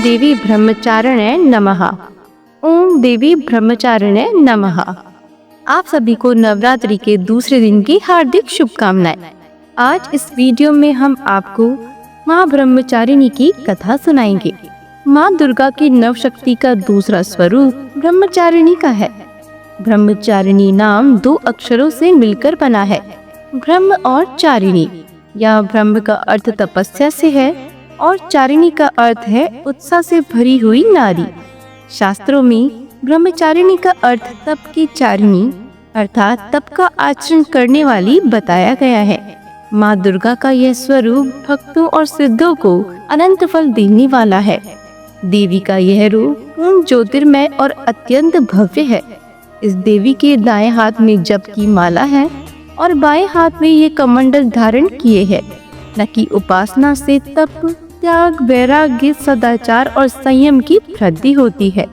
देवी ब्रह्मचारिणे नमः। ओम देवी ब्रह्मचारिणे नमः। आप सभी को नवरात्रि के दूसरे दिन की हार्दिक शुभकामनाएं। आज इस वीडियो में हम आपको माँ ब्रह्मचारिणी की कथा सुनाएंगे। माँ दुर्गा की नव शक्ति का दूसरा स्वरूप ब्रह्मचारिणी का है। ब्रह्मचारिणी नाम दो अक्षरों से मिलकर बना है, ब्रह्म और चारिणी। यह ब्रह्म का अर्थ तपस्या से है और चारिणी का अर्थ है उत्साह से भरी हुई नारी। शास्त्रों में ब्रह्मचारिणी का अर्थ तप की चारिणी अर्थात तप का आचरण करने वाली बताया गया है। माँ दुर्गा का यह स्वरूप भक्तों और सिद्धों को अनंत फल देने वाला है। देवी का यह रूप पूर्ण ज्योतिर्मय और अत्यंत भव्य है। इस देवी के दाएं हाथ में जप की माला है और बाएं हाथ में ये कमंडल धारण किए है। न कि उपासना से तप, त्याग, वैराग्य, सदाचार और संयम की वृद्धि होती है।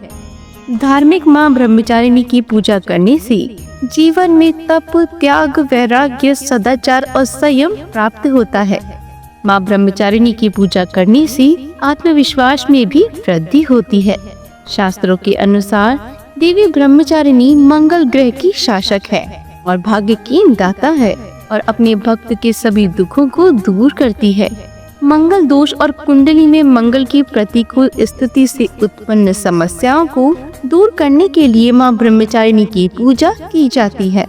धार्मिक माँ ब्रह्मचारिणी की पूजा करने से जीवन में तप, त्याग, वैराग्य, सदाचार और संयम प्राप्त होता है। माँ ब्रह्मचारिणी की पूजा करने से आत्मविश्वास में भी वृद्धि होती है। शास्त्रों के अनुसार देवी ब्रह्मचारिणी मंगल ग्रह की शासक है और भाग्य की दाता है और अपने भक्त के सभी दुखों को दूर करती है। मंगल दोष और कुंडली में मंगल की प्रतिकूल स्थिति से उत्पन्न समस्याओं को दूर करने के लिए माँ ब्रह्मचारिणी की पूजा की जाती है।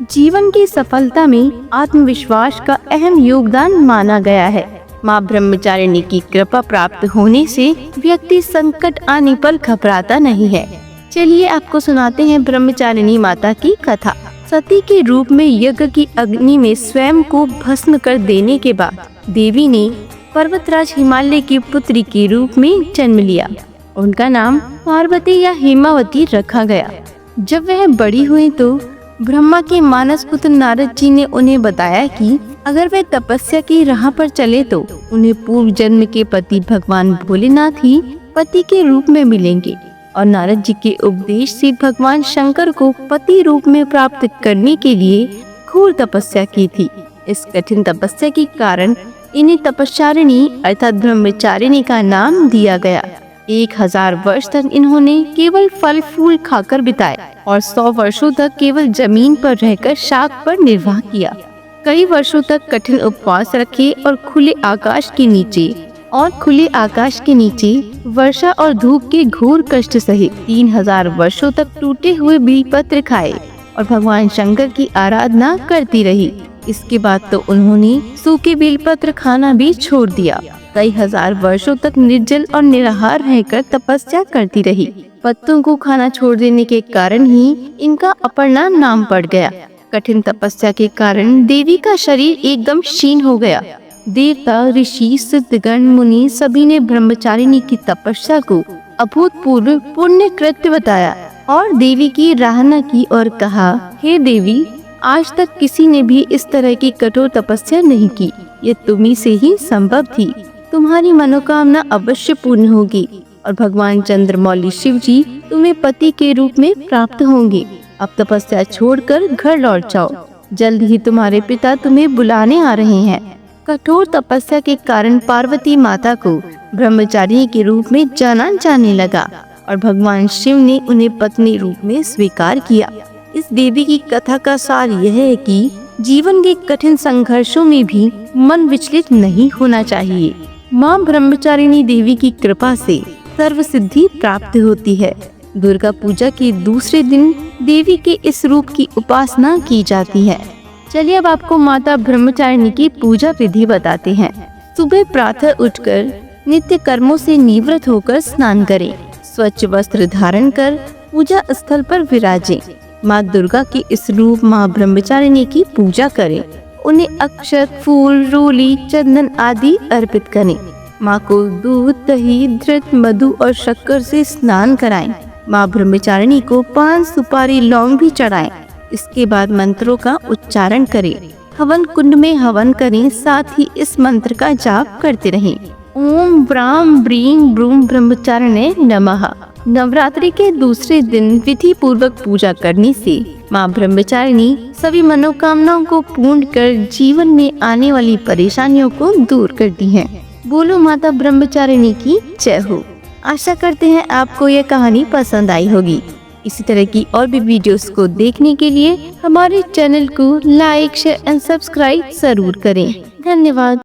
जीवन की सफलता में आत्मविश्वास का अहम योगदान माना गया है। माँ ब्रह्मचारिणी की कृपा प्राप्त होने से व्यक्ति संकट आने पर घबराता नहीं है। चलिए आपको सुनाते हैं ब्रह्मचारिणी माता की कथा। सती के रूप में यज्ञ की अग्नि में स्वयं को भस्म कर देने के बाद देवी ने पर्वतराज हिमालय की पुत्री के रूप में जन्म लिया। उनका नाम पार्वती या हेमावती रखा गया। जब वह बड़ी हुई तो ब्रह्मा के मानस पुत्र नारद जी ने उन्हें बताया कि अगर वे तपस्या की राह पर चले तो उन्हें पूर्व जन्म के पति भगवान भोलेनाथ ही पति के रूप में मिलेंगे। और नारद जी के उपदेश से भगवान शंकर को पति रूप में प्राप्त करने के लिए घोर तपस्या की थी। इस कठिन तपस्या के कारण इन्हें तपस्यारिणी अर्थात ब्रह्मचारिणी का नाम दिया गया। 1000 वर्ष तक इन्होंने केवल फल फूल खाकर बिताए और 100 वर्षों तक केवल जमीन पर रहकर शाक पर निर्वाह किया। कई वर्षों तक कठिन उपवास रखे और खुले आकाश के नीचे वर्षा और धूप के घोर कष्ट सहे 3000 वर्षों तक टूटे हुए बेलपत्र खाए और भगवान शंकर की आराधना करती रही। इसके बाद तो उन्होंने सूखे बेलपत्र खाना भी छोड़ दिया। कई हजार वर्षों तक निर्जल और निराहार रहकर तपस्या करती रही। पत्तों को खाना छोड़ देने के कारण ही इनका अपर्णा नाम पड़ गया। कठिन तपस्या के कारण देवी का शरीर एकदम क्षीण हो गया। देवता, ऋषि, सिद्धगण, मुनि सभी ने ब्रह्मचारिणी की तपस्या को अभूतपूर्व पुण्य कृत्य बताया और देवी की राहना की और कहा, हे देवी, आज तक किसी ने भी इस तरह की कठोर तपस्या नहीं की। ये तुम्ही से ही संभव थी। तुम्हारी मनोकामना अवश्य पूर्ण होगी और भगवान चंद्रमौली शिव जी तुम्हें पति के रूप में प्राप्त होंगे। अब तपस्या छोड़कर घर लौट जाओ। जल्द ही तुम्हारे पिता तुम्हें बुलाने आ रहे हैं। कठोर तपस्या के कारण पार्वती माता को ब्रह्मचारिणी के रूप में जाना जाने लगा और भगवान शिव ने उन्हें पत्नी रूप में स्वीकार किया। इस देवी की कथा का सार यह है कि जीवन के कठिन संघर्षों में भी मन विचलित नहीं होना चाहिए। माँ ब्रह्मचारिणी देवी की कृपा से सर्व सिद्धि प्राप्त होती है। दुर्गा पूजा के दूसरे दिन देवी के इस रूप की उपासना की जाती है। चलिए अब आपको माता ब्रह्मचारिणी की पूजा विधि बताते हैं। सुबह प्रातः उठकर नित्य कर्मों से निवृत्त होकर स्नान करें। स्वच्छ वस्त्र धारण कर पूजा स्थल पर विराजें। माँ दुर्गा के इस रूप माँ ब्रह्मचारिणी की पूजा करें। उन्हें अक्षत, फूल, रोली, चंदन आदि अर्पित करें। माँ को दूध, दही, घृत, मधु और शक्कर से स्नान कराएं। माँ ब्रह्मचारिणी को पान, सुपारी, लौंग भी चढ़ाएं। इसके बाद मंत्रों का उच्चारण करें। हवन कुंड में हवन करें। साथ ही इस मंत्र का जाप करते रहें। ओम ब्राम ब्रीम ब्रूम ब्रह्मचारिणे नमः। नवरात्रि के दूसरे दिन विधि पूर्वक पूजा करने से माँ ब्रह्मचारिणी सभी मनोकामनाओं को पूर्ण कर जीवन में आने वाली परेशानियों को दूर करती हैं। बोलो माता ब्रह्मचारिणी की जय हो। आशा करते हैं आपको ये कहानी पसंद आई होगी। इसी तरह की और भी वीडियोस को देखने के लिए हमारे चैनल को लाइक, शेयर एंड सब्सक्राइब जरूर करें। धन्यवाद।